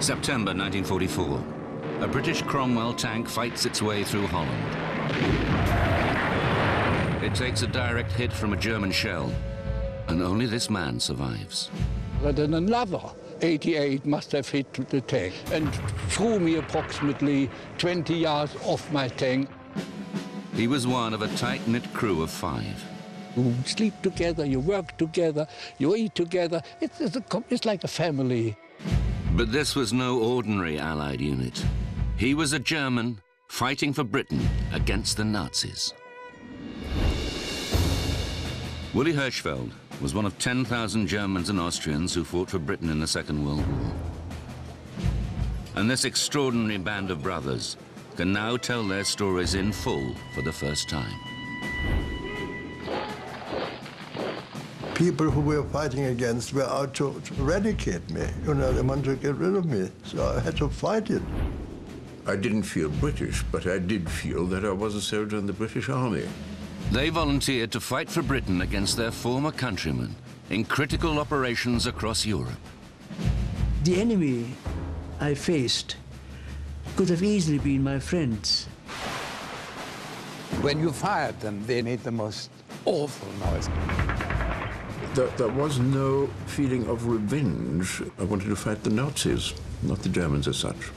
September 1944. A British Cromwell tank fights its way through Holland. It takes a direct hit from a German shell, and only this man survives. But then another 88 must have hit the tank and threw me approximately 20 yards off my tank. He was one of a tight-knit crew of 5. You sleep together, you work together, you eat together. It's like a family. But this was no ordinary Allied unit. He was a German fighting for Britain against the Nazis. Willy Hirschfeld was one of 10,000 Germans and Austrians who fought for Britain in the Second World War. And this extraordinary band of brothers can now tell their stories in full for the first time. People who we were fighting against were out to eradicate me. You know, they wanted to get rid of me, so I had to fight it. I didn't feel British, but I did feel that I was a soldier in the British Army. They volunteered to fight for Britain against their former countrymen in critical operations across Europe. The enemy I faced could have easily been my friends. When you fired them, they made the most awful noise. There was no feeling of revenge. I wanted to fight the Nazis, not the Germans as such.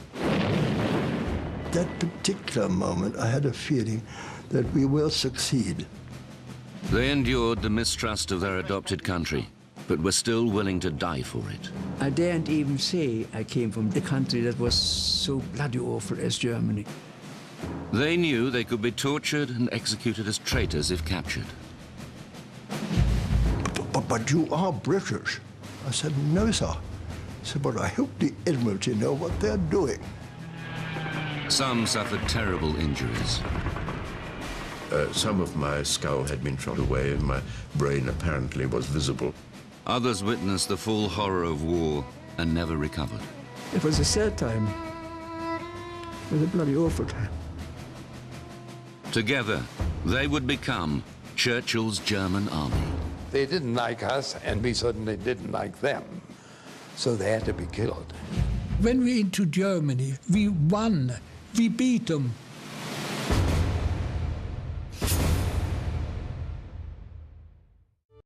That particular moment, I had a feeling that we will succeed. They endured the mistrust of their adopted country, but were still willing to die for it. I daren't even say I came from a country that was so bloody awful as Germany. They knew they could be tortured and executed as traitors if captured. But you are British. I said, no, sir. I said, but I hope the Admiralty know what they're doing. Some suffered terrible injuries. Some of my skull had been shot away and my brain apparently was visible. Others witnessed the full horror of war and never recovered. It was a sad time. It was a bloody awful time. Together, they would become Churchill's German army. They didn't like us, and we certainly didn't like them. So they had to be killed. When we into Germany, we won. We beat them.